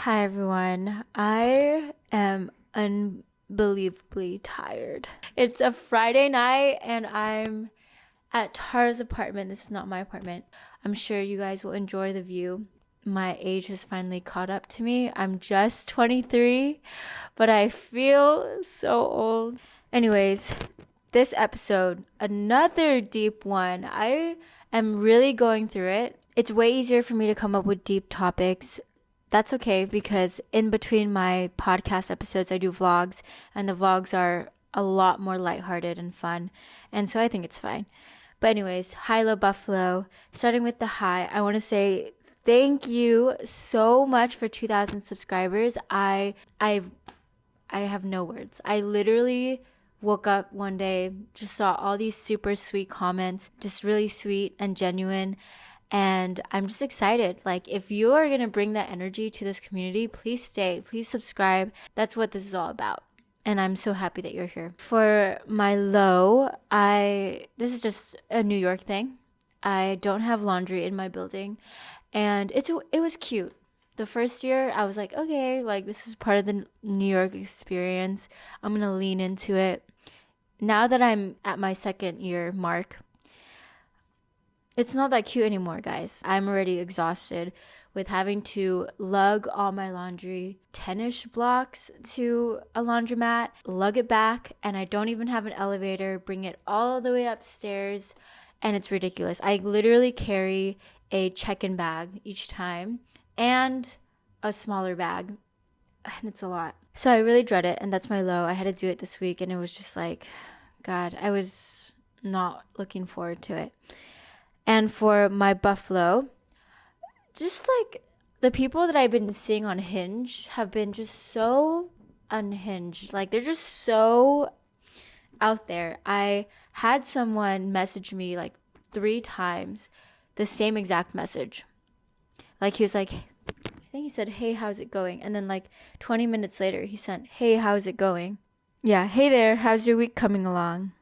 Hi everyone. I am unbelievably tired. It's a Friday night and I'm at Tara's apartment. This is not my apartment. I'm sure you guys will enjoy the view. My age has finally caught up to me. I'm just 23, but I feel so old. Anyways, this episode, another deep one. I am really going through it. It's way easier for me to come up with deep topics. That's okay because in between my podcast episodes, I do vlogs, and the vlogs are a lot more lighthearted and fun. And so I think it's fine. But anyways, hi, Low Buffalo. Starting with the high, I want to say thank you so much for 2,000 subscribers. I have no words. I literally woke up one day, just saw all these super sweet comments, just really sweet and genuine. And I'm just excited. Like, if you are going to bring that energy to this community, please stay, please subscribe. That's what this is all about. And I'm so happy that you're here. For my low, this is just a New York thing. I don't have laundry in my building. And it was cute. The first year, I was like, okay, like this is part of the New York experience. I'm going to lean into it. Now that I'm at my second year mark, it's not that cute anymore, guys. I'm already exhausted with having to lug all my laundry 10-ish blocks to a laundromat, lug it back, and I don't even have an elevator, bring it all the way upstairs, and it's ridiculous. I literally carry a check-in bag each time and a smaller bag, and it's a lot. So I really dread it, and that's my low. I had to do it this week, and it was just like, God, I was not looking forward to it. And for my buffalo, just like the people that I've been seeing on Hinge have been just so unhinged. Like, they're just so out there. I had someone message me like 3 times the same exact message. Like, he was like, I think he said, hey, how's it going? And then like 20 minutes later, he sent, hey, how's it going? Yeah, hey there, how's your week coming along?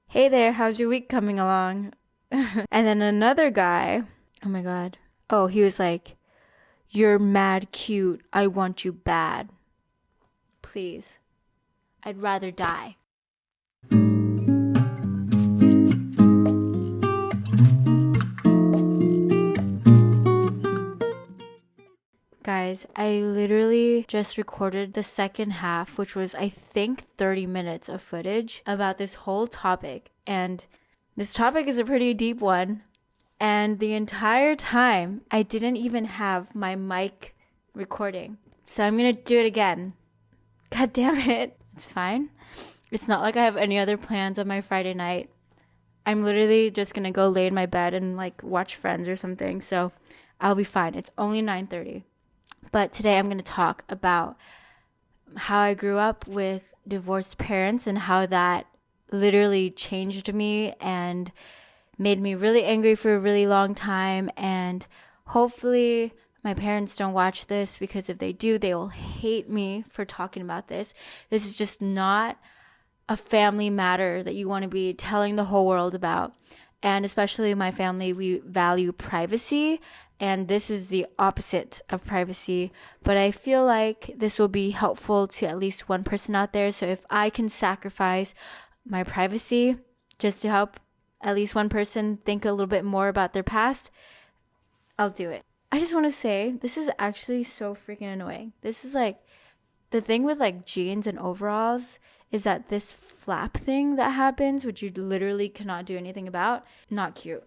Hey there, how's your week coming along? And then another guy, oh my God. Oh, he was like, you're mad cute. I want you bad. Please. I'd rather die. Guys, I literally just recorded the second half, which was, I think, 30 minutes of footage about this whole topic. And this topic is a pretty deep one, and the entire time, I didn't even have my mic recording. So I'm going to do it again. God damn it. It's fine. It's not like I have any other plans on my Friday night. I'm literally just going to go lay in my bed and like watch Friends or something, so I'll be fine. It's only 9:30. But today I'm going to talk about how I grew up with divorced parents and how that literally changed me and made me really angry for a really long time. And hopefully my parents don't watch this, because if they do, they will hate me for talking about this. This is just not a family matter that you want to be telling the whole world about. And especially my family, we value privacy, and this is the opposite of privacy. But I feel like this will be helpful to at least one person out there. So if I can sacrifice my privacy just to help at least one person think a little bit more about their past, I'll do it. I just want to say, this is actually so freaking annoying. This is like, the thing with like jeans and overalls is that this flap thing that happens, which you literally cannot do anything about, not cute.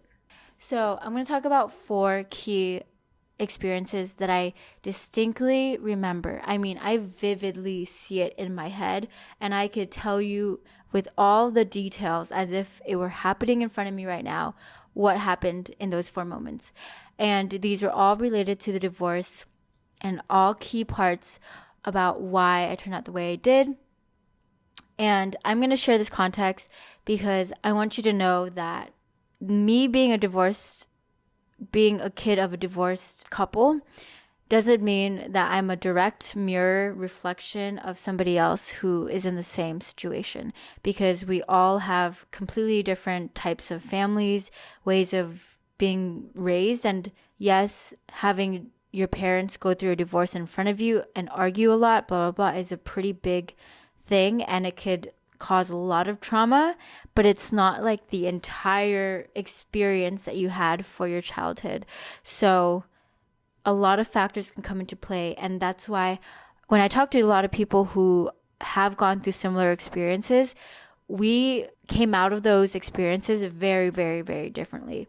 So I'm going to talk about 4 key experiences that I distinctly remember. I mean, I vividly see it in my head, and I could tell you with all the details as if it were happening in front of me right now what happened in those 4 moments. And these were all related to the divorce and all key parts about why I turned out the way I did. And I'm going to share this context because I want you to know that me being a kid of a divorced couple doesn't mean that I'm a direct mirror reflection of somebody else who is in the same situation, because we all have completely different types of families, ways of being raised, and yes, having your parents go through a divorce in front of you and argue a lot, blah, blah, blah, is a pretty big thing, and it could cause a lot of trauma, but it's not like the entire experience that you had for your childhood. So a lot of factors can come into play, and that's why when I talk to a lot of people who have gone through similar experiences, we came out of those experiences very, very, very differently.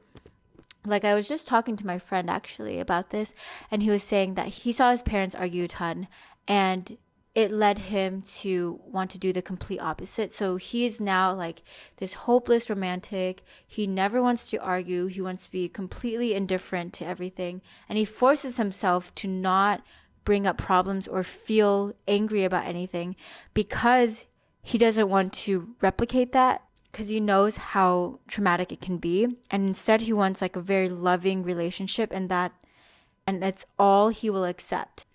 Like, I was just talking to my friend actually about this, and he was saying that he saw his parents argue a ton, and it led him to want to do the complete opposite. So he is now like this hopeless romantic. He never wants to argue. He wants to be completely indifferent to everything. And he forces himself to not bring up problems or feel angry about anything because he doesn't want to replicate that, because he knows how traumatic it can be. And instead he wants like a very loving relationship, and that's all he will accept.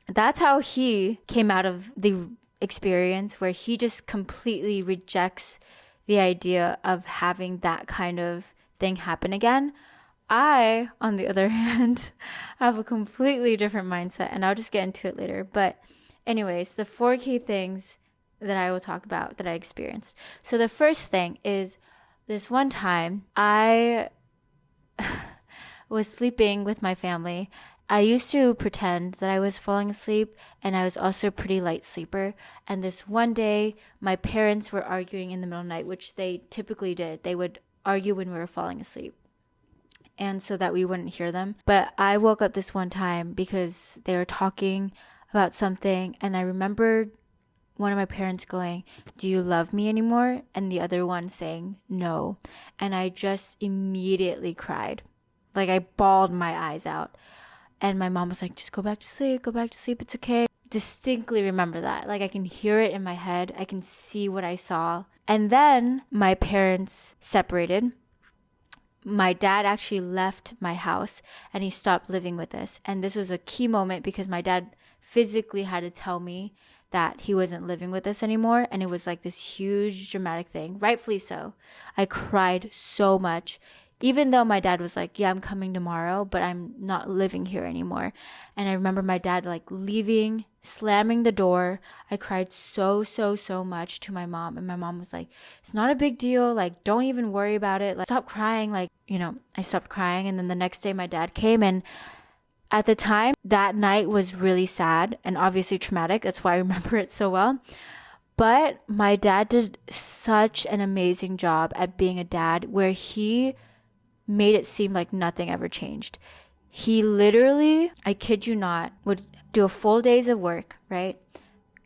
That's how he came out of the experience, where he just completely rejects the idea of having that kind of thing happen again. I, on the other hand, have a completely different mindset, and I'll just get into it later. But anyways, the 4 key things that I will talk about that I experienced. So the first thing is, this one time I was sleeping with my family. I used to pretend that I was falling asleep, and I was also a pretty light sleeper. And this one day, my parents were arguing in the middle of the night, which they typically did. They would argue when we were falling asleep, and so that we wouldn't hear them. But I woke up this one time because they were talking about something, and I remembered one of my parents going, "Do you love me anymore?" And the other one saying, "No." And I just immediately cried. Like, I bawled my eyes out. And my mom was like, "Just go back to sleep, it's okay." Distinctly remember that. Like, I can hear it in my head. I can see what I saw. And then my parents separated. My dad actually left my house, and he stopped living with us. And this was a key moment because my dad physically had to tell me that he wasn't living with us anymore. And it was like this huge dramatic thing. Rightfully so. I cried so much. Even though my dad was like, "Yeah, I'm coming tomorrow, but I'm not living here anymore." And I remember my dad like leaving, slamming the door. I cried so much to my mom. And my mom was like, "It's not a big deal. Like, don't even worry about it. Like, stop crying." Like, I stopped crying. And then the next day my dad came, and at the time that night was really sad and obviously traumatic. That's why I remember it so well. But my dad did such an amazing job at being a dad, where he made it seem like nothing ever changed. He literally, I kid you not, would do a full days of work, right?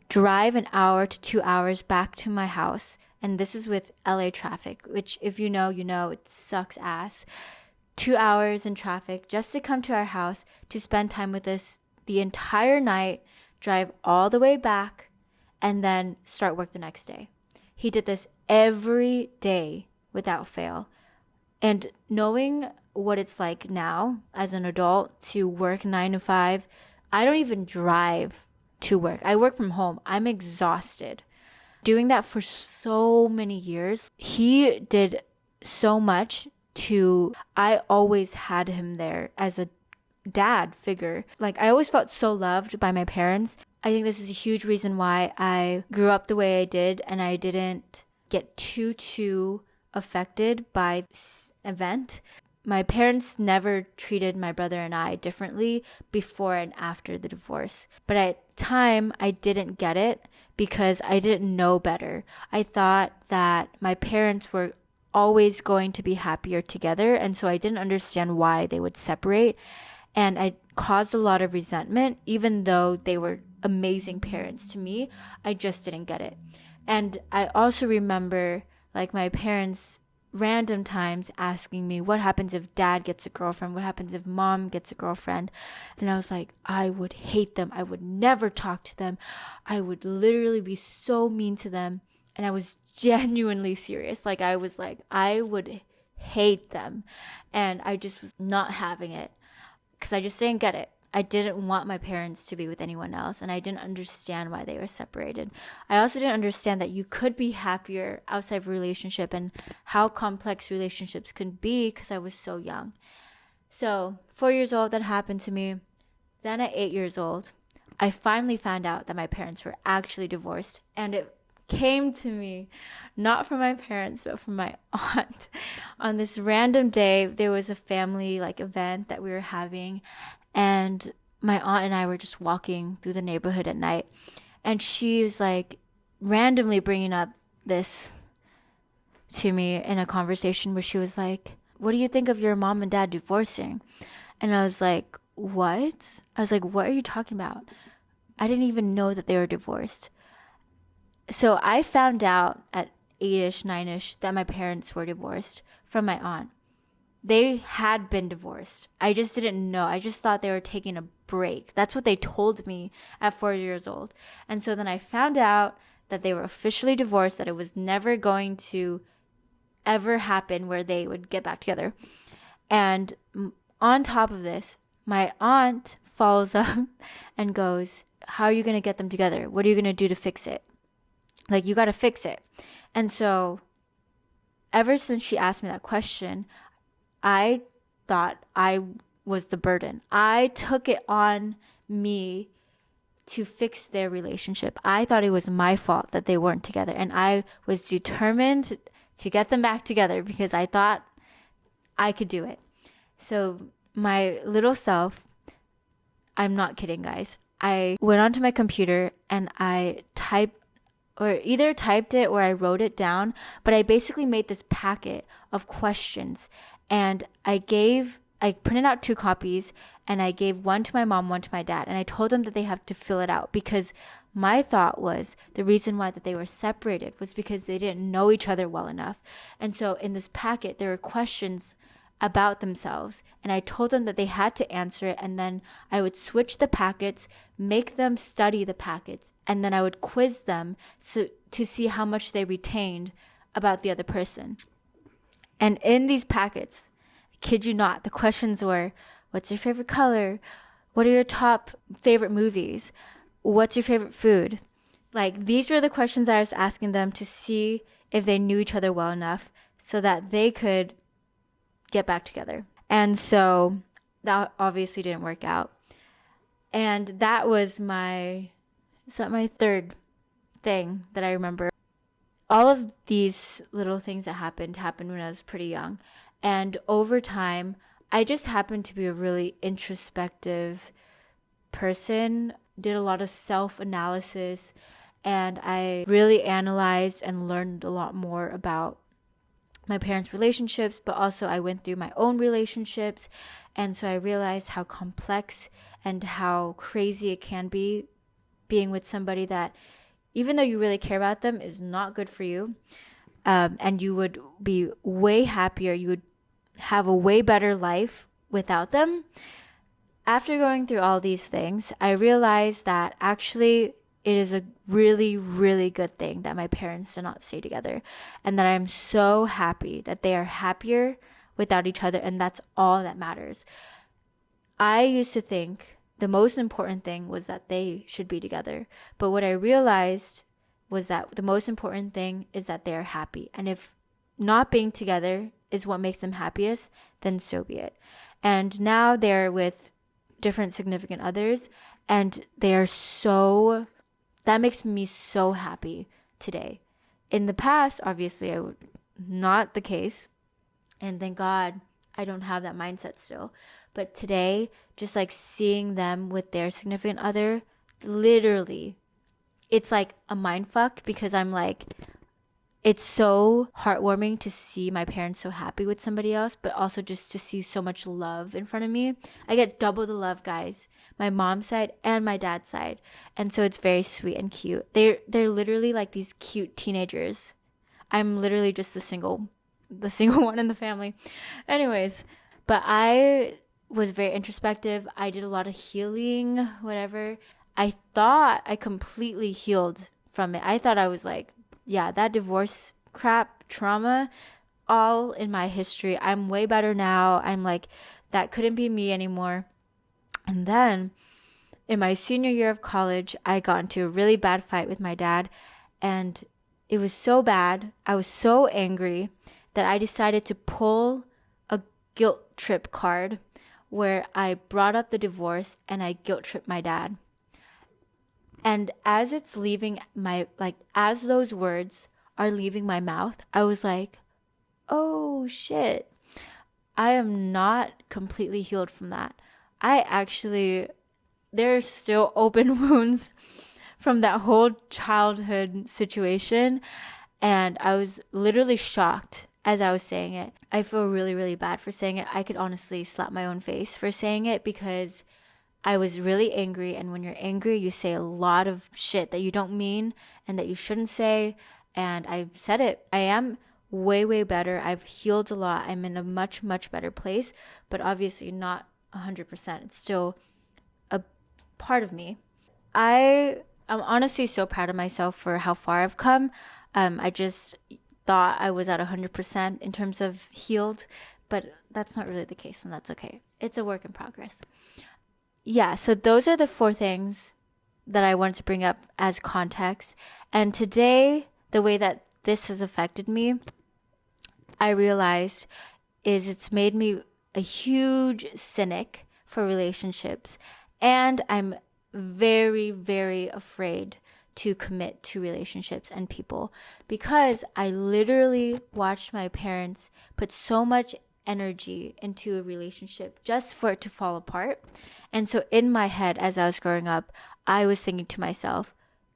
Drive an hour to 2 hours back to my house. And this is with LA traffic, which if you know, it sucks ass. 2 hours in traffic just to come to our house to spend time with us the entire night, drive all the way back, and then start work the next day. He did this every day without fail. And knowing what it's like now as an adult to work 9 to 5, I don't even drive to work. I work from home. I'm exhausted. Doing that for so many years, he did so much I always had him there as a dad figure. Like, I always felt so loved by my parents. I think this is a huge reason why I grew up the way I did, and I didn't get too affected by this event. My parents never treated my brother and I differently before and after the divorce. But at the time, I didn't get it because I didn't know better. I thought that my parents were always going to be happier together, and so I didn't understand why they would separate. And I caused a lot of resentment, even though they were amazing parents to me. I just didn't get it. And I also remember, like, my parents random times asking me, "What happens if dad gets a girlfriend? What happens if mom gets a girlfriend?" And I was like, I would hate them. I would never talk to them. I would literally be so mean to them. And I was genuinely serious. Like, I was like, I would hate them. And I just was not having it because I just didn't get it. I didn't want my parents to be with anyone else, and I didn't understand why they were separated. I also didn't understand that you could be happier outside of a relationship and how complex relationships can be because I was so young. So 4 years old, that happened to me. Then at 8 years old, I finally found out that my parents were actually divorced, and it came to me not from my parents but from my aunt. On this random day, there was a family like event that we were having, and my aunt and I were just walking through the neighborhood at night, and she was like randomly bringing up this to me in a conversation where she was like, what do you think of your mom and dad divorcing? And I was like, what? I was like, what are you talking about? I didn't even know that they were divorced. So I found out at 8-ish, 9-ish that my parents were divorced from my aunt. They had been divorced. I just didn't know. I just thought they were taking a break. That's what they told me at 4 years old. And so then I found out that they were officially divorced, that it was never going to ever happen where they would get back together. And on top of this, my aunt follows up and goes, how are you going to get them together? What are you going to do to fix it? Like, you got to fix it. And so ever since she asked me that question, I thought I was the burden. I took it on me to fix their relationship. I thought it was my fault that they weren't together. And I was determined to get them back together because I thought I could do it. So my little self, I'm not kidding, guys. I went onto my computer and I either typed it or I wrote it down, but I basically made this packet of questions, and I printed out 2 copies, and I gave one to my mom, one to my dad, and I told them that they have to fill it out because my thought was the reason why that they were separated was because they didn't know each other well enough. And so in this packet, there were questions about themselves, and I told them that they had to answer it, and then I would switch the packets, make them study the packets, and then I would quiz them to see how much they retained about the other person. And in these packets, I kid you not, the questions were, what's your favorite color? What are your top favorite movies? What's your favorite food? Like, these were the questions I was asking them to see if they knew each other well enough so that they could get back together. And so that obviously didn't work out. And that was my third thing that I remember. All of these little things that happened when I was pretty young. And over time, I just happened to be a really introspective person, did a lot of self-analysis, and I really analyzed and learned a lot more about my parents' relationships, but also I went through my own relationships, and so I realized how complex and how crazy it can be being with somebody that, even though you really care about them, is not good for you, and you would be way happier, you would have a way better life without them. After going through all these things, I realized that actually it is a really, really good thing that my parents do not stay together, and that I'm so happy that they are happier without each other, and that's all that matters. I used to think the most important thing was that they should be together, but what I realized was that the most important thing is that they are happy, and if not being together is what makes them happiest, then so be it. And now they're with different significant others, and they are so... that makes me so happy today. In the past, obviously, not the case. And thank God I don't have that mindset still. But today, just like seeing them with their significant other, literally, it's like a mind fuck because I'm like, it's so heartwarming to see my parents so happy with somebody else, but also just to see so much love in front of me. I get double the love, guys. My mom's side and my dad's side. And so it's very sweet and cute. They're literally like these cute teenagers. I'm literally just the single one in the family. Anyways, but I was very introspective. I did a lot of healing, whatever. I thought I completely healed from it. I thought I was like, yeah, that divorce crap, trauma, all in my history. I'm way better now. I'm like, that couldn't be me anymore. And then in my senior year of college, I got into a really bad fight with my dad. And it was so bad. I was so angry that I decided to pull a guilt trip card where I brought up the divorce and I guilt tripped my dad. And as it's leaving as those words are leaving my mouth, I was like, oh shit, I am not completely healed from that. There's still open wounds from that whole childhood situation. And I was literally shocked as I was saying it. I feel really, really bad for saying it. I could honestly slap my own face for saying it because I was really angry. And when you're angry, you say a lot of shit that you don't mean and that you shouldn't say. And I said it. I am way, way better. I've healed a lot. I'm in a much, much better place, but obviously not 100%. It's still a part of me. I'm honestly so proud of myself for how far I've come. I just thought I was at 100% in terms of healed, but that's not really the case, and that's okay. It's a work in progress. Yeah, so those are the 4 things that I wanted to bring up as context. And today, the way that this has affected me, I realized is it's made me a huge cynic for relationships. And I'm very, very afraid to commit to relationships and people because I literally watched my parents put so much energy into a relationship just for it to fall apart. And so in my head, as I was growing up, I was thinking to myself,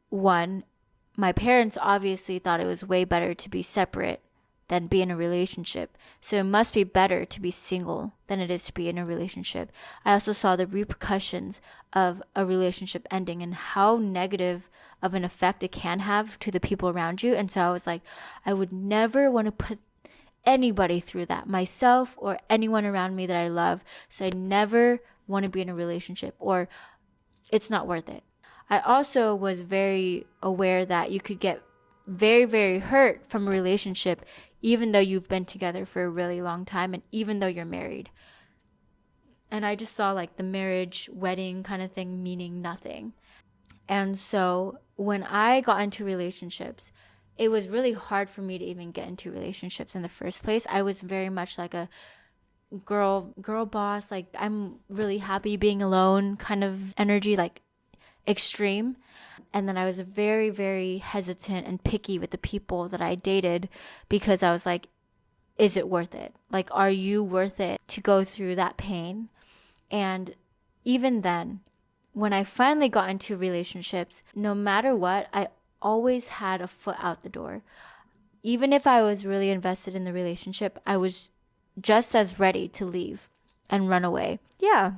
1, my parents obviously thought it was way better to be separate than be in a relationship. So it must be better to be single than it is to be in a relationship. I also saw the repercussions of a relationship ending and how negative of an effect it can have to the people around you. And so I was like, I would never want to put anybody through that, myself or anyone around me that I love. So I never want to be in a relationship, or it's not worth it. I also was very aware that you could get very, very hurt from a relationship even though you've been together for a really long time and even though you're married. And I just saw like the marriage, wedding kind of thing meaning nothing. And so when I got into relationships, it was really hard for me to even get into relationships in the first place. I was very much like a girl boss, like I'm really happy being alone kind of energy, like extreme. And then I was very, very hesitant and picky with the people that I dated because I was like, is it worth it? Like, are you worth it to go through that pain? And even then, when I finally got into relationships, no matter what, I always had a foot out the door. Even if I was really invested in the relationship, I was just as ready to leave and run away. Yeah.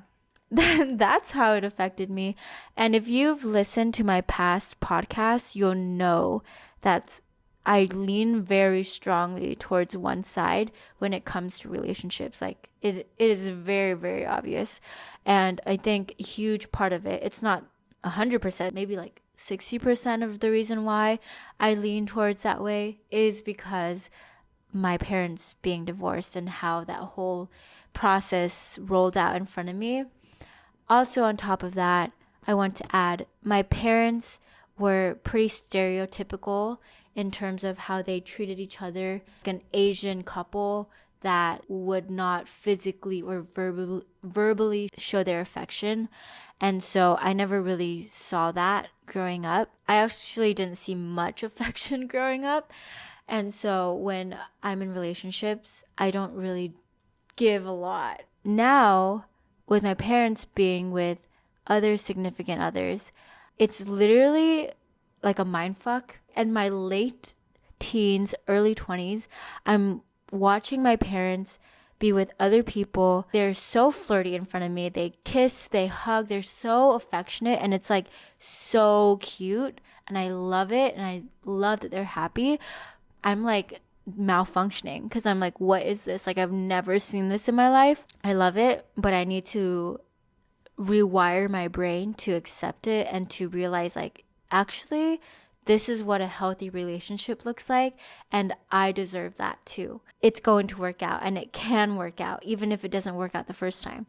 That's how it affected me. And if you've listened to my past podcasts, you'll know that I lean very strongly towards one side when it comes to relationships. Like it is very, very obvious. And I think a huge part of it, it's not 100%, maybe like 60% of the reason why I lean towards that way is because my parents being divorced and how that whole process rolled out in front of me. Also, on top of that, I want to add, my parents were pretty stereotypical in terms of how they treated each other, like an Asian couple that would not physically or verbally show their affection. And so I never really saw that growing up. I actually didn't see much affection growing up. And so when I'm in relationships, I don't really give a lot. Now, with my parents being with other significant others, it's literally like a mind fuck. In my late teens, early 20s, I'm watching my parents be with other people. They're so flirty in front of me. They kiss, they hug, they're so affectionate, and it's like so cute. And I love it, and I love that they're happy. I'm like malfunctioning because I'm like, what is this? Like, I've never seen this in my life. I love it, but I need to rewire my brain to accept it and to realize, like, actually, this is what a healthy relationship looks like, and I deserve that too. It's going to work out, and it can work out, even if it doesn't work out the first time.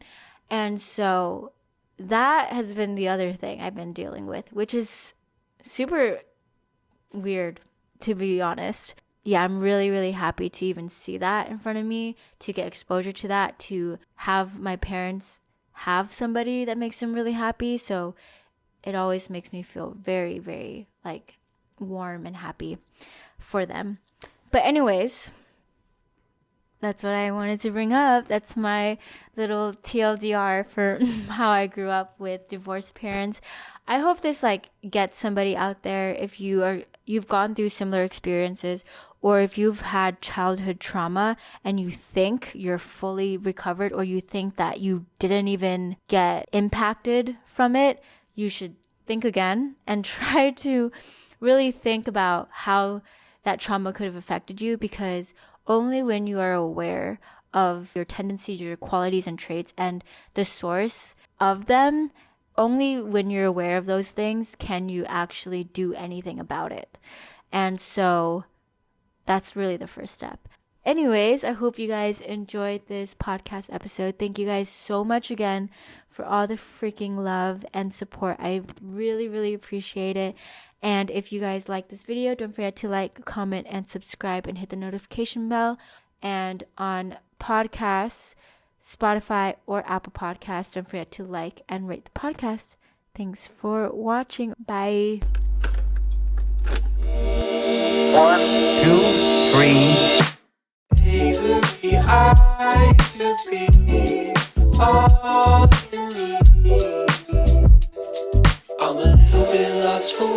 And so that has been the other thing I've been dealing with, which is super weird, to be honest. yeah, I'm really, really happy to even see that in front of me, to get exposure to that, to have my parents have somebody that makes them really happy. So it always makes me feel very, very like warm and happy for them. But anyways, that's what I wanted to bring up. That's my little TLDR for how I grew up with divorced parents. I hope this like gets somebody out there if you've gone through similar experiences, or if you've had childhood trauma and you think you're fully recovered, or you think that you didn't even get impacted from it. You should think again and try to really think about how that trauma could have affected you, because only when you are aware of your tendencies, your qualities and traits, and the source of them, only when you're aware of those things can you actually do anything about it. And so that's really the first step. Anyways, I hope you guys enjoyed this podcast episode. Thank you guys so much again for all the freaking love and support. I really, really appreciate it. And if you guys like this video, don't forget to like, comment, and subscribe, and hit the notification bell. And on podcasts, Spotify or Apple Podcasts, don't forget to like and rate the podcast. Thanks for watching. Bye. 1, 2, 3. Avery, I could be all you need. I'm a little bit lost for words.